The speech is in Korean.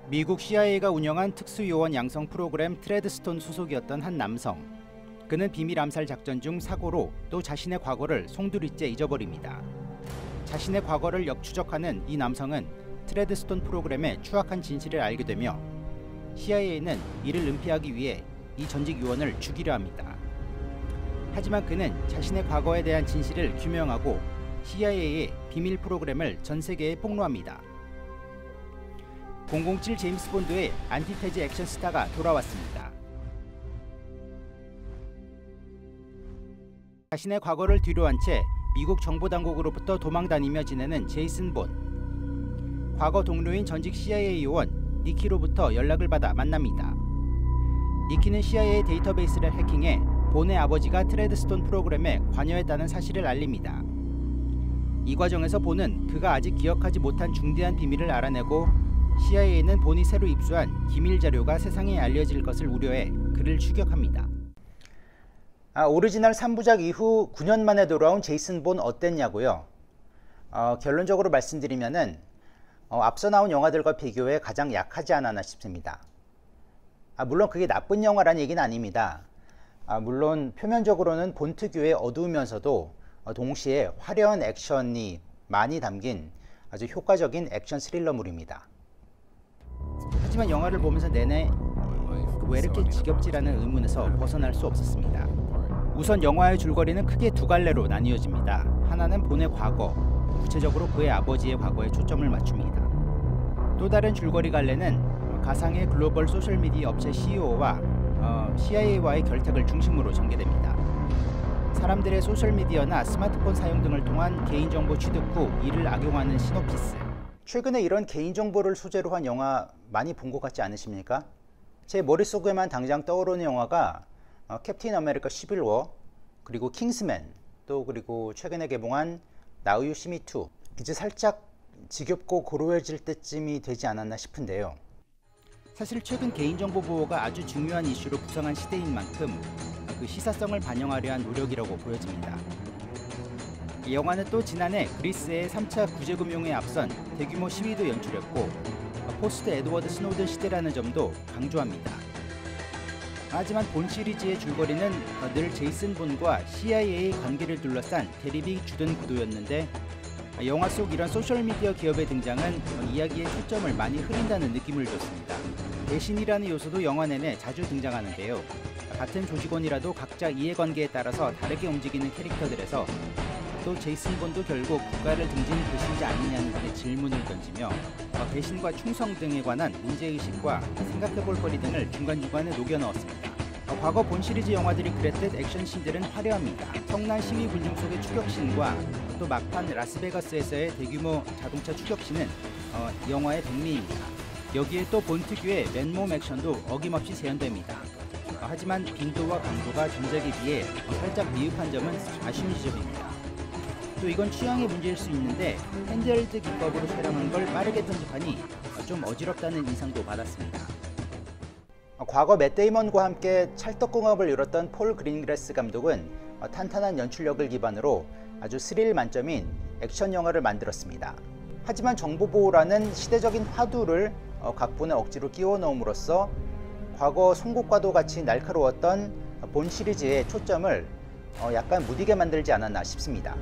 미국 CIA가 운영한 특수요원 양성 프로그램 트레드스톤 소속이었던 한 남성. 그는 비밀 암살 작전 중 사고로 또 자신의 과거를 송두리째 잊어버립니다. 자신의 과거를 역추적하는 이 남성은 트레드스톤 프로그램의 추악한 진실을 알게 되며 CIA는 이를 은폐하기 위해 이 전직 요원을 죽이려 합니다. 하지만 그는 자신의 과거에 대한 진실을 규명하고 CIA의 비밀 프로그램을 전 세계에 폭로합니다. 007 제임스 본드의 안티테즈 액션 스타가 돌아왔습니다. 자신의 과거를 뒤로한 채 미국 정보당국으로부터 도망다니며 지내는 제이슨 본. 과거 동료인 전직 CIA 요원 니키로부터 연락을 받아 만납니다. 니키는 CIA 데이터베이스를 해킹해 본의 아버지가 트레드스톤 프로그램에 관여했다는 사실을 알립니다. 이 과정에서 본은 그가 아직 기억하지 못한 중대한 비밀을 알아내고 CIA는 본이 새로 입수한 기밀 자료가 세상에 알려질 것을 우려해 그를 추격합니다. 오리지널 3부작 이후 9년 만에 돌아온 제이슨 본 어땠냐고요? 결론적으로 말씀드리면은 앞서 나온 영화들과 비교해 가장 약하지 않았나 싶습니다. 물론 그게 나쁜 영화라는 얘기는 아닙니다. 물론 표면적으로는 본 특유의 어두우면서도 동시에 화려한 액션이 많이 담긴 아주 효과적인 액션 스릴러물입니다. 하지만 영화를 보면서 내내 왜 이렇게 지겹지라는 의문에서 벗어날 수 없었습니다. 우선 영화의 줄거리는 크게 두 갈래로 나뉘어집니다. 하나는 본의 과거, 구체적으로 그의 아버지의 과거에 초점을 맞춥니다. 또 다른 줄거리 갈래는 가상의 글로벌 소셜미디어 업체 CEO와 CIA와의 결탁을 중심으로 전개됩니다. 사람들의 소셜미디어나 스마트폰 사용 등을 통한 개인정보 취득 후 이를 악용하는 시놉시스. 최근에 이런 개인정보를 소재로 한 영화 많이 본 것 같지 않으십니까? 제 머릿속에만 당장 떠오르는 영화가 캡틴 아메리카 시빌워, 그리고 킹스맨, 또 그리고 최근에 개봉한 나우 유 시 미 투. 이제 살짝 지겹고 고루해질 때쯤이 되지 않았나 싶은데요. 사실 최근 개인정보 보호가 아주 중요한 이슈로 부상한 시대인 만큼 그 시사성을 반영하려 한 노력이라고 보여집니다. 이 영화는 또 지난해 그리스의 3차 구제금융에 앞선 대규모 시위도 연출했고 포스트 에드워드 스노든 시대라는 점도 강조합니다. 하지만 본 시리즈의 줄거리는 늘 제이슨 본과 CIA의 관계를 둘러싼 대립이 주된 구도였는데 영화 속 이런 소셜미디어 기업의 등장은 이야기의 초점을 많이 흐린다는 느낌을 줬습니다. 배신이라는 요소도 영화 내내 자주 등장하는데요. 같은 조직원이라도 각자 이해관계에 따라서 다르게 움직이는 캐릭터들에서 또 제이슨 본도 결국 국가를 등진 배신자 아니냐는 등의 질문을 던지며 배신과 충성 등에 관한 문제의식과 생각해볼 거리 등을 중간중간에 녹여 넣었습니다. 과거 본 시리즈 영화들이 그랬듯 액션씬들은 화려합니다. 성난 시위 군중 속의 추격씬과 또 막판 라스베가스에서의 대규모 자동차 추격씬은 영화의 백미입니다. 여기에 또 본 특유의 맨몸 액션도 어김없이 재현됩니다. 하지만 빈도와 강도가 전작에 비해 살짝 미흡한 점은 아쉬운 지점입니다. 또 이건 취향의 문제일 수 있는데 핸드헬드 기법으로 촬영한 걸 빠르게 편집하니 좀 어지럽다는 인상도 받았습니다. 과거 맷 데이먼과 함께 찰떡궁합을 이뤘던 폴 그린그래스 감독은 탄탄한 연출력을 기반으로 아주 스릴 만점인 액션 영화를 만들었습니다. 하지만 정보보호라는 시대적인 화두를 각본에 억지로 끼워 넣음으로써 과거 송곳과도 같이 날카로웠던 본 시리즈의 초점을 약간 무디게 만들지 않았나 싶습니다.